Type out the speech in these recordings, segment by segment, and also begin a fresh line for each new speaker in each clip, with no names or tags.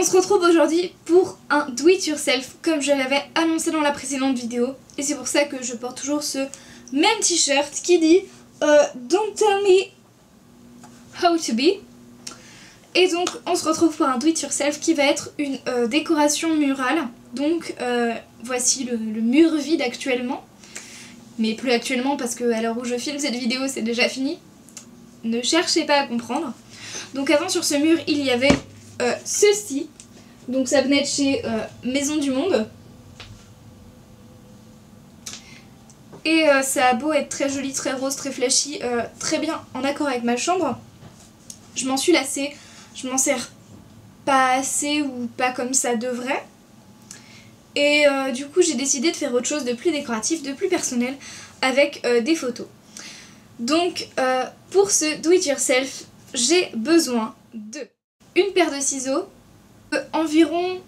se retrouve aujourd'hui pour un do it yourself comme je l'avais annoncé dans la précédente vidéo. Et c'est pour ça que je porte toujours ce même t-shirt qui dit Don't tell me how to be. Et donc on se retrouve pour un do it yourself qui va être une décoration murale. Donc voici le mur vide actuellement. Mais plus actuellement parce qu'à l'heure où je filme cette vidéo c'est déjà fini. Ne cherchez pas à comprendre. Donc avant sur ce mur il y avait ceci. Donc ça venait de chez Maison du Monde. Et ça a beau être très joli, très rose, très flashy, très bien en accord avec ma chambre. Je m'en suis lassée. Je m'en sers pas assez ou pas comme ça devrait. Et du coup j'ai décidé de faire autre chose de plus décoratif, de plus personnel avec des photos. Donc pour ce do it yourself j'ai besoin de une paire de ciseaux, environ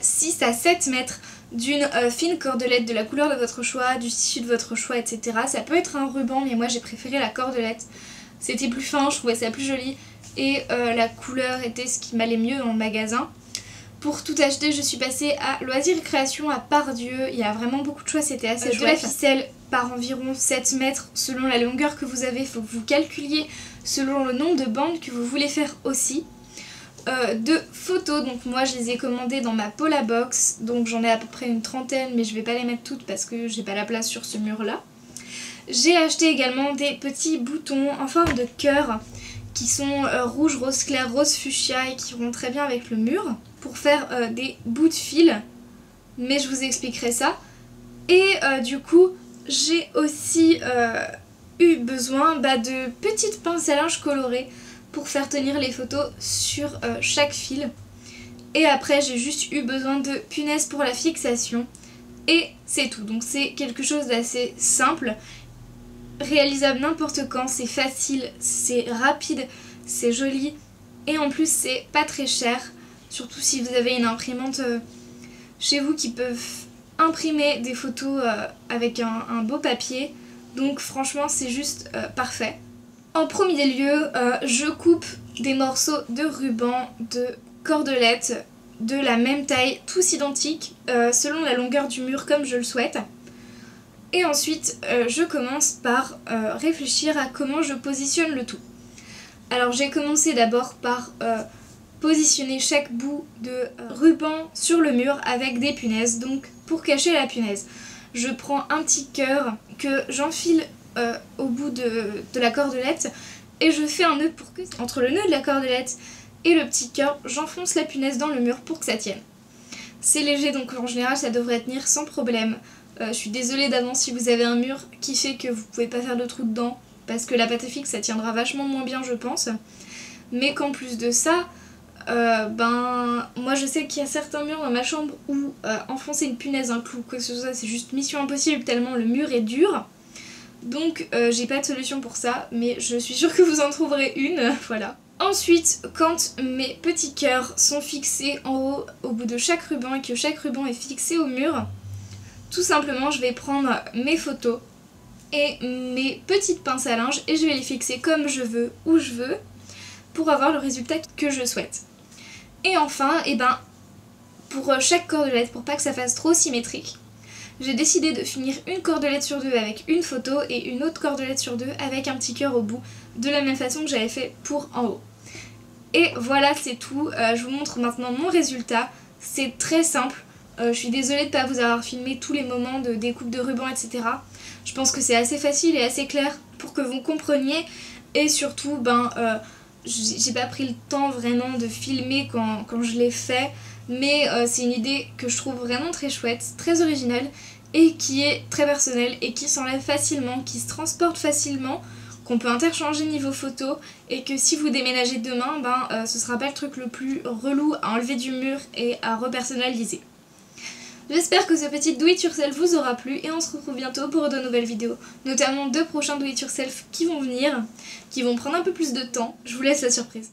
6 à 7 mètres d'une fine cordelette de la couleur de votre choix, du tissu de votre choix, etc. Ça peut être un ruban mais moi j'ai préféré la cordelette. C'était plus fin, je trouvais ça plus joli et la couleur était ce qui m'allait mieux en magasin. Pour tout acheter, je suis passée à Loisirs et Création à Pardieu. Il y a vraiment beaucoup de choix, c'était assez chouette. De la ficelle par environ 7 mètres selon la longueur que vous avez. Il faut que vous calculiez selon le nombre de bandes que vous voulez faire aussi. De photos, donc moi je les ai commandées dans ma Paula Box. Donc j'en ai à peu près une trentaine, mais je vais pas les mettre toutes parce que j'ai pas la place sur ce mur là. J'ai acheté également des petits boutons en forme de cœur qui sont rouge, rose clair, rose fuchsia et qui vont très bien avec le mur pour faire des bouts de fil, mais je vous expliquerai ça. Et du coup j'ai aussi eu besoin de petites pinces à linge colorées pour faire tenir les photos sur chaque fil. Et après j'ai juste eu besoin de punaises pour la fixation et c'est tout. Donc c'est quelque chose d'assez simple, réalisable n'importe quand, c'est facile, c'est rapide, c'est joli et en plus c'est pas très cher, surtout si vous avez une imprimante chez vous qui peut imprimer des photos avec un beau papier. Donc franchement c'est juste parfait. En premier lieu je coupe des morceaux de ruban, de cordelette de la même taille, tous identiques selon la longueur du mur comme je le souhaite. Et ensuite, je commence par réfléchir à comment je positionne le tout. Alors j'ai commencé d'abord par positionner chaque bout de ruban sur le mur avec des punaises. Donc pour cacher la punaise, je prends un petit cœur que j'enfile au bout de la cordelette et je fais un nœud pour que entre le nœud de la cordelette et le petit cœur, j'enfonce la punaise dans le mur pour que ça tienne. C'est léger donc en général ça devrait tenir sans problème. Je suis désolée d'avance si vous avez un mur qui fait que vous pouvez pas faire de trou dedans parce que la pâte à fixe ça tiendra vachement moins bien je pense. Mais qu'en plus de ça, moi je sais qu'il y a certains murs dans ma chambre où enfoncer une punaise, un clou, quoi que ce soit c'est juste mission impossible tellement le mur est dur. Donc j'ai pas de solution pour ça mais je suis sûre que vous en trouverez une, voilà. Ensuite, quand mes petits cœurs sont fixés en haut au bout de chaque ruban et que chaque ruban est fixé au mur, tout simplement je vais prendre mes photos et mes petites pinces à linge et je vais les fixer comme je veux, où je veux, pour avoir le résultat que je souhaite. Et enfin, pour chaque cordelette, pour pas que ça fasse trop symétrique, j'ai décidé de finir une cordelette sur deux avec une photo et une autre cordelette sur deux avec un petit cœur au bout, de la même façon que j'avais fait pour en haut. Et voilà, c'est tout. Je vous montre maintenant mon résultat. C'est très simple. Je suis désolée de ne pas vous avoir filmé tous les moments de découpe de ruban, etc. Je pense que c'est assez facile et assez clair pour que vous compreniez. Et surtout, j'ai pas pris le temps vraiment de filmer quand je l'ai fait. Mais c'est une idée que je trouve vraiment très chouette, très originale et qui est très personnelle et qui s'enlève facilement, qui se transporte facilement, qu'on peut interchanger niveau photo et que si vous déménagez demain, ce sera pas le truc le plus relou à enlever du mur et à repersonnaliser. J'espère que ce petit do it yourself vous aura plu et on se retrouve bientôt pour de nouvelles vidéos, notamment 2 prochains do it yourself qui vont venir, qui vont prendre un peu plus de temps. Je vous laisse la surprise.